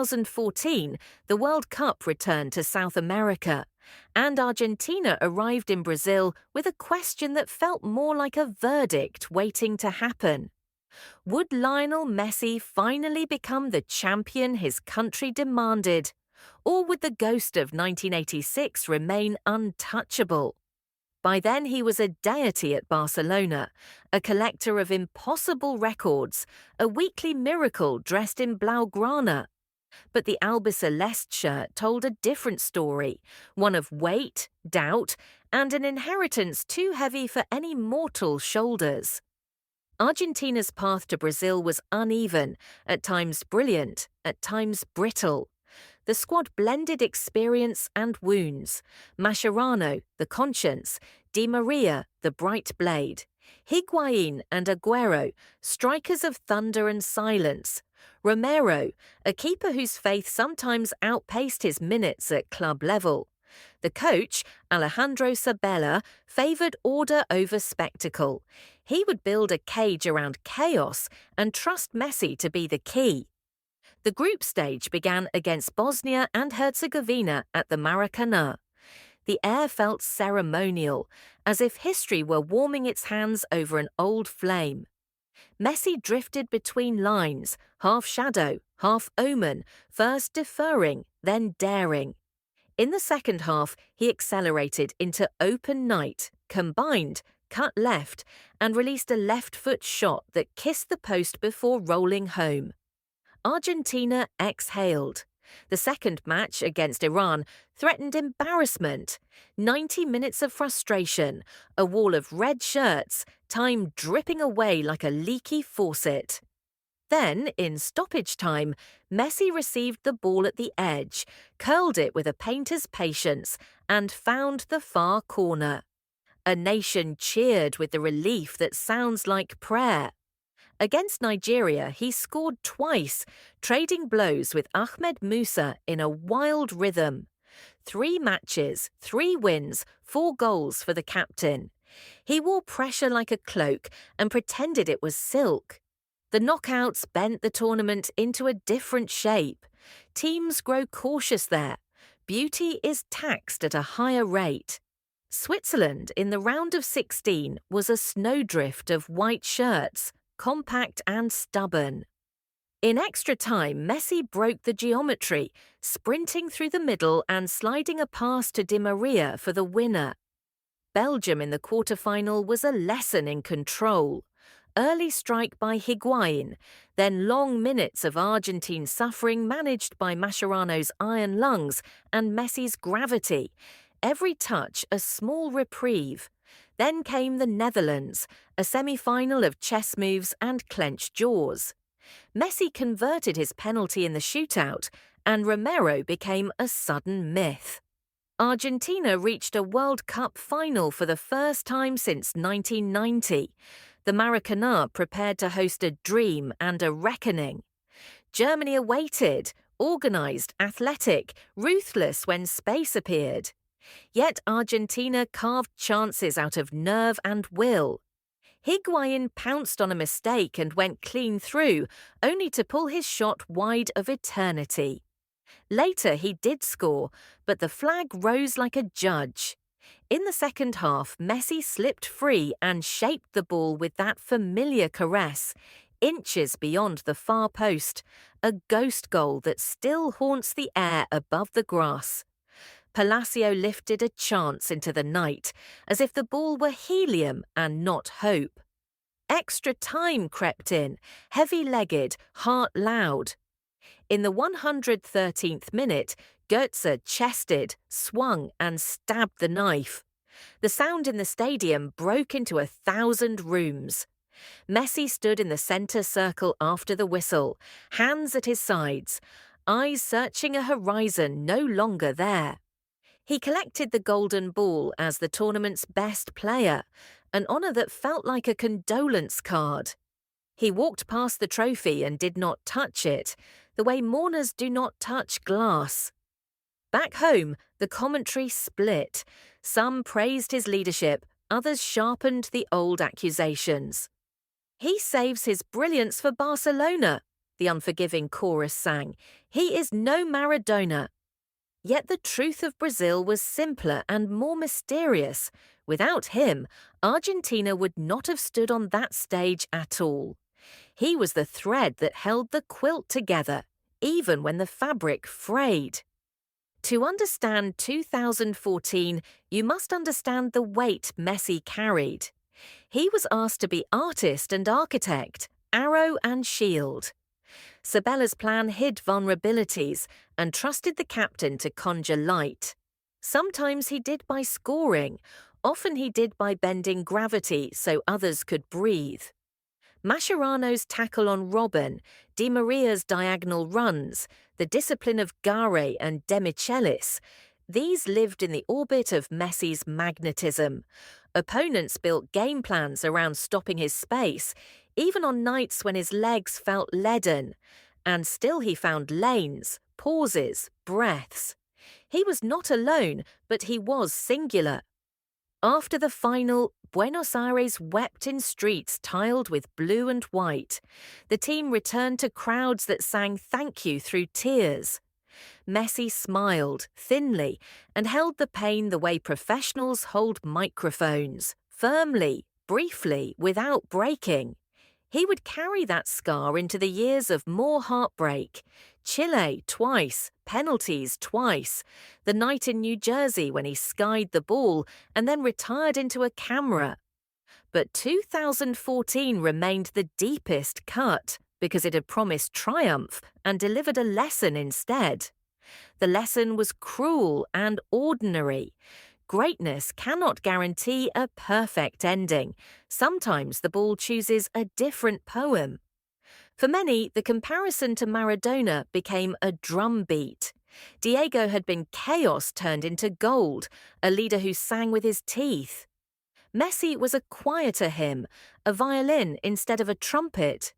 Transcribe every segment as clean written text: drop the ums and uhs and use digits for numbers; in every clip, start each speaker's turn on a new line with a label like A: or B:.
A: 2014, the World Cup returned to South America, and Argentina arrived in Brazil with a question that felt more like a verdict waiting to happen. Would Lionel Messi finally become the champion his country demanded? Or would the ghost of 1986 remain untouchable? By then he was a deity at Barcelona, a collector of impossible records, a weekly miracle dressed in blaugrana. But the Albiceleste shirt told a different story, one of weight, doubt, and an inheritance too heavy for any mortal shoulders. Argentina's path to Brazil was uneven, at times brilliant, at times brittle. The squad blended experience and wounds. Mascherano, the conscience, Di Maria, the bright blade. Higuain and Aguero, strikers of thunder and silence. Romero, a keeper whose faith sometimes outpaced his minutes at club level. The coach, Alejandro Sabella, favoured order over spectacle. He would build a cage around chaos and trust Messi to be the key. The group stage began against Bosnia and Herzegovina at the Maracanã. The air felt ceremonial, as if history were warming its hands over an old flame. Messi drifted between lines, half shadow, half omen, first deferring, then daring. In the second half, he accelerated into open night, combined, cut left, and released a left-foot shot that kissed the post before rolling home. Argentina exhaled. The second match against Iran threatened embarrassment. 90 minutes of frustration, a wall of red shirts, time dripping away like a leaky faucet. Then, in stoppage time, Messi received the ball at the edge, curled it with a painter's patience, and found the far corner. A nation cheered with the relief that sounds like prayer. Against Nigeria, he scored twice, trading blows with Ahmed Musa in a wild rhythm. 3 matches, 3 wins, 4 goals for the captain. He wore pressure like a cloak and pretended it was silk. The knockouts bent the tournament into a different shape. Teams grow cautious there. Beauty is taxed at a higher rate. Switzerland in the round of 16 was a snowdrift of white shirts, compact and stubborn. In extra time, Messi broke the geometry, sprinting through the middle and sliding a pass to Di Maria for the winner. Belgium in the quarter-final was a lesson in control. Early strike by Higuain, then long minutes of Argentine suffering managed by Mascherano's iron lungs and Messi's gravity. Every touch a small reprieve. Then came the Netherlands, a semi-final of chess moves and clenched jaws. Messi converted his penalty in the shootout, and Romero became a sudden myth. Argentina reached a World Cup final for the first time since 1990. The Maracanã prepared to host a dream and a reckoning. Germany awaited, organised, athletic, ruthless when space appeared. Yet Argentina carved chances out of nerve and will. Higuain pounced on a mistake and went clean through, only to pull his shot wide of eternity. Later he did score, but the flag rose like a judge. In the second half, Messi slipped free and shaped the ball with that familiar caress, inches beyond the far post, a ghost goal that still haunts the air above the grass. Palacio lifted a chance into the night, as if the ball were helium and not hope. Extra time crept in, heavy-legged, heart loud. In the 113th minute, Goetze chested, swung and stabbed the knife. The sound in the stadium broke into 1,000 rooms. Messi stood in the centre circle after the whistle, hands at his sides, eyes searching a horizon no longer there. He collected the golden ball as the tournament's best player, an honour that felt like a condolence card. He walked past the trophy and did not touch it, the way mourners do not touch glass. Back home, the commentary split. Some praised his leadership, others sharpened the old accusations. He saves his brilliance for Barcelona, the unforgiving chorus sang. He is no Maradona. Yet the truth of Brazil was simpler and more mysterious. Without him, Argentina would not have stood on that stage at all. He was the thread that held the quilt together, even when the fabric frayed. To understand 2014, you must understand the weight Messi carried. He was asked to be artist and architect, arrow and shield. Sabella's plan hid vulnerabilities and trusted the captain to conjure light. Sometimes he did by scoring, often he did by bending gravity so others could breathe. Mascherano's tackle on Robben, Di Maria's diagonal runs, the discipline of Gare and De Michelis, these lived in the orbit of Messi's magnetism. Opponents built game plans around stopping his space, even on nights when his legs felt leaden. And still he found lanes, pauses, breaths. He was not alone, but he was singular. After the final, Buenos Aires wept in streets tiled with blue and white. The team returned to crowds that sang thank you through tears. Messi smiled, thinly, and held the pain the way professionals hold microphones, firmly, briefly, without breaking. He would carry that scar into the years of more heartbreak. Chile twice, penalties twice, the night in New Jersey when he skied the ball and then retired into a camera. But 2014 remained the deepest cut because it had promised triumph and delivered a lesson instead. The lesson was cruel and ordinary. Greatness cannot guarantee a perfect ending. Sometimes the ball chooses a different poem. For many, the comparison to Maradona became a drumbeat. Diego had been chaos turned into gold, a leader who sang with his teeth. Messi was a quieter hymn, a violin instead of a trumpet.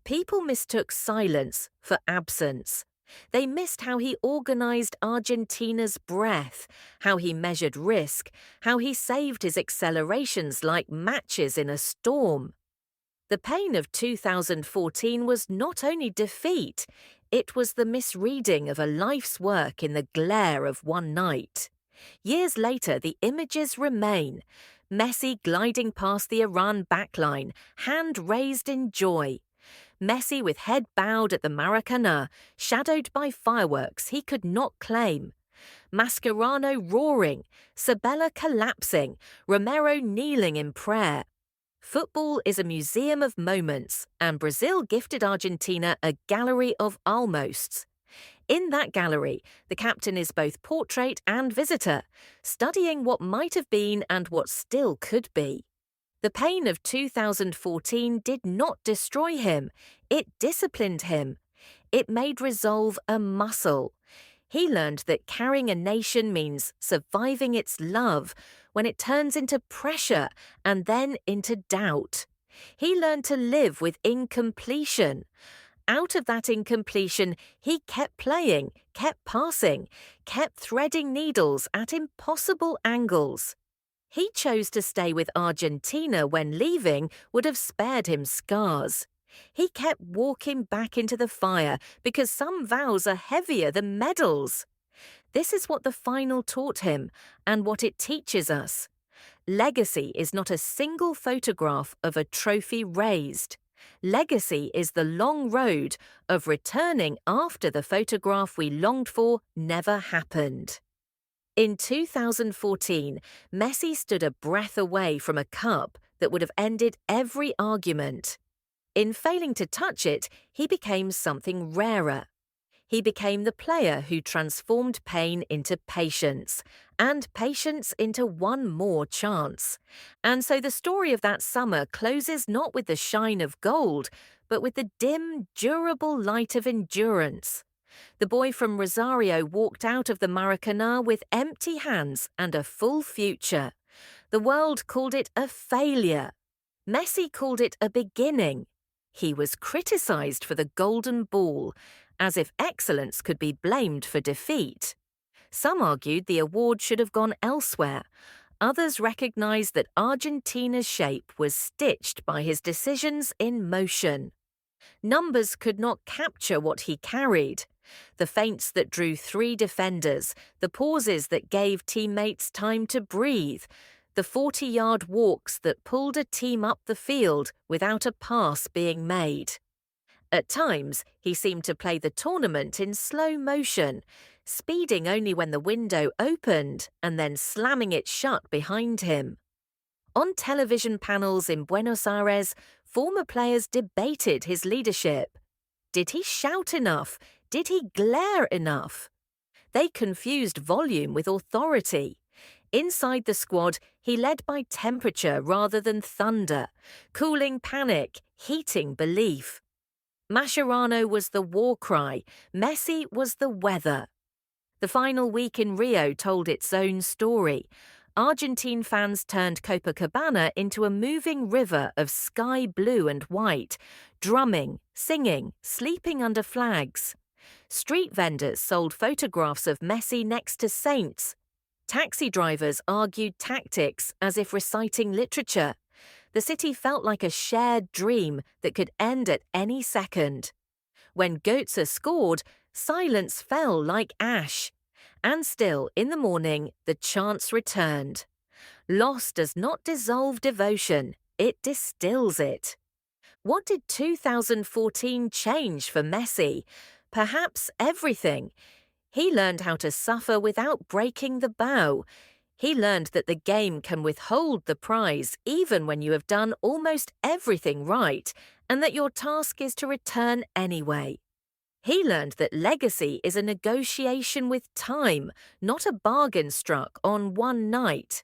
A: People mistook silence for absence. They missed how he organized Argentina's breath, how he measured risk, how he saved his accelerations like matches in a storm. The pain of 2014 was not only defeat, it was the misreading of a life's work in the glare of one night. Years later, the images remain. Messi gliding past the Iran backline, hand raised in joy. Messi with head bowed at the Maracanã, shadowed by fireworks he could not claim. Mascherano roaring, Sabella collapsing, Romero kneeling in prayer. Football is a museum of moments, and Brazil gifted Argentina a gallery of almosts. In that gallery, the captain is both portrait and visitor, studying what might have been and what still could be. The pain of 2014 did not destroy him, it disciplined him. It made resolve a muscle. He learned that carrying a nation means surviving its love when it turns into pressure and then into doubt. He learned to live with incompletion. Out of that incompletion, he kept playing, kept passing, kept threading needles at impossible angles. He chose to stay with Argentina when leaving would have spared him scars. He kept walking back into the fire because some vows are heavier than medals. This is what the final taught him and what it teaches us. Legacy is not a single photograph of a trophy raised. Legacy is the long road of returning after the photograph we longed for never happened. In 2014, Messi stood a breath away from a cup that would have ended every argument. In failing to touch it, he became something rarer. He became the player who transformed pain into patience, and patience into one more chance. And so the story of that summer closes not with the shine of gold, but with the dim, durable light of endurance. The boy from Rosario walked out of the Maracanã with empty hands and a full future. The world called it a failure. Messi called it a beginning. He was criticized for the golden ball, as if excellence could be blamed for defeat. Some argued the award should have gone elsewhere. Others recognized that Argentina's shape was stitched by his decisions in motion. Numbers could not capture what he carried. The feints that drew 3 defenders, the pauses that gave teammates time to breathe, the 40-yard walks that pulled a team up the field without a pass being made. At times, he seemed to play the tournament in slow motion, speeding only when the window opened and then slamming it shut behind him. On television panels in Buenos Aires, former players debated his leadership. Did he shout enough? Did he glare enough? They confused volume with authority. Inside the squad, he led by temperature rather than thunder, cooling panic, heating belief. Mascherano was the war cry, Messi was the weather. The final week in Rio told its own story. Argentine fans turned Copacabana into a moving river of sky blue and white, drumming, singing, sleeping under flags. Street vendors sold photographs of Messi next to saints. Taxi drivers argued tactics as if reciting literature. The city felt like a shared dream that could end at any second. When Götze scored, silence fell like ash. And still, in the morning, the chants returned. Loss does not dissolve devotion, it distills it. What did 2014 change for Messi? Perhaps everything. He learned how to suffer without breaking the bow. He learned that the game can withhold the prize even when you have done almost everything right, and that your task is to return anyway. He learned that legacy is a negotiation with time, not a bargain struck on one night.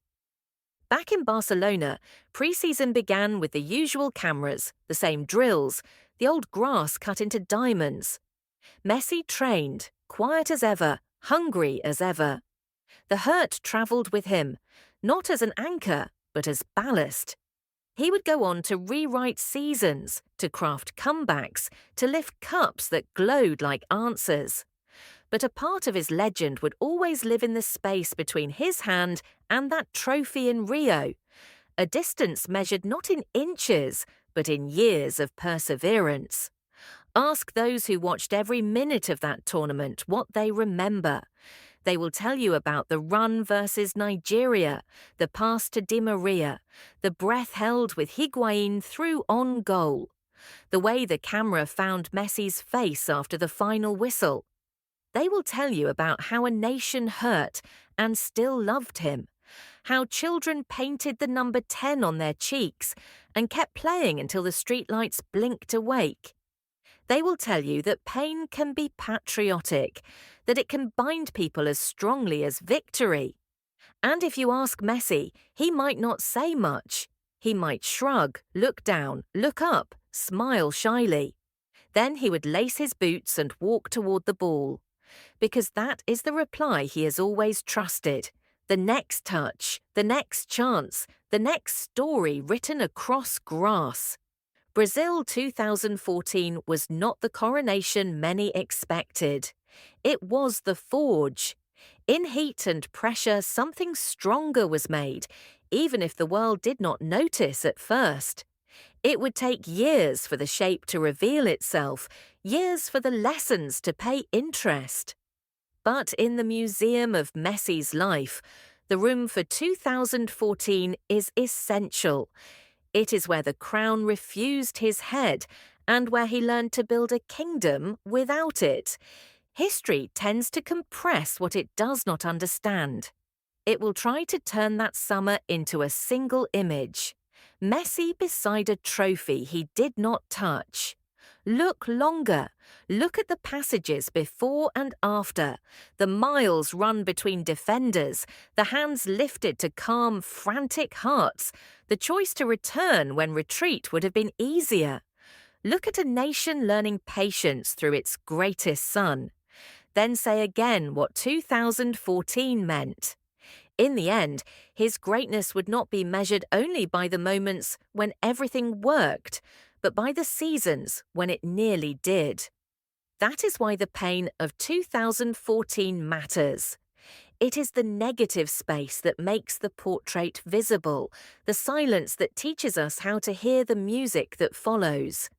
A: Back in Barcelona, pre-season began with the usual cameras, the same drills, the old grass cut into diamonds. Messi trained, quiet as ever, hungry as ever. The hurt travelled with him, not as an anchor, but as ballast. He would go on to rewrite seasons, to craft comebacks, to lift cups that glowed like answers. But a part of his legend would always live in the space between his hand and that trophy in Rio, a distance measured not in inches, but in years of perseverance. Ask those who watched every minute of that tournament what they remember. They will tell you about the run versus Nigeria, the pass to Di Maria, the breath held with Higuain through on goal, the way the camera found Messi's face after the final whistle. They will tell you about how a nation hurt and still loved him, how children painted the number 10 on their cheeks and kept playing until the streetlights blinked awake. They will tell you that pain can be patriotic, that it can bind people as strongly as victory. And if you ask Messi, he might not say much. He might shrug, look down, look up, smile shyly. Then he would lace his boots and walk toward the ball. Because that is the reply he has always trusted. The next touch, the next chance, the next story written across grass. Brazil 2014 was not the coronation many expected. It was the forge. In heat and pressure, something stronger was made, even if the world did not notice at first. It would take years for the shape to reveal itself, years for the lessons to pay interest. But in the museum of Messi's life, the room for 2014 is essential. It is where the crown refused his head and where he learned to build a kingdom without it. History tends to compress what it does not understand. It will try to turn that summer into a single image. Messi beside a trophy he did not touch. Look longer. Look at the passages before and after, the miles run between defenders, the hands lifted to calm frantic hearts, the choice to return when retreat would have been easier. Look at a nation learning patience through its greatest son. Then say again what 2014 meant. In the end, his greatness would not be measured only by the moments when everything worked, but by the seasons when it nearly did. That is why the pain of 2014 matters. It is the negative space that makes the portrait visible, the silence that teaches us how to hear the music that follows.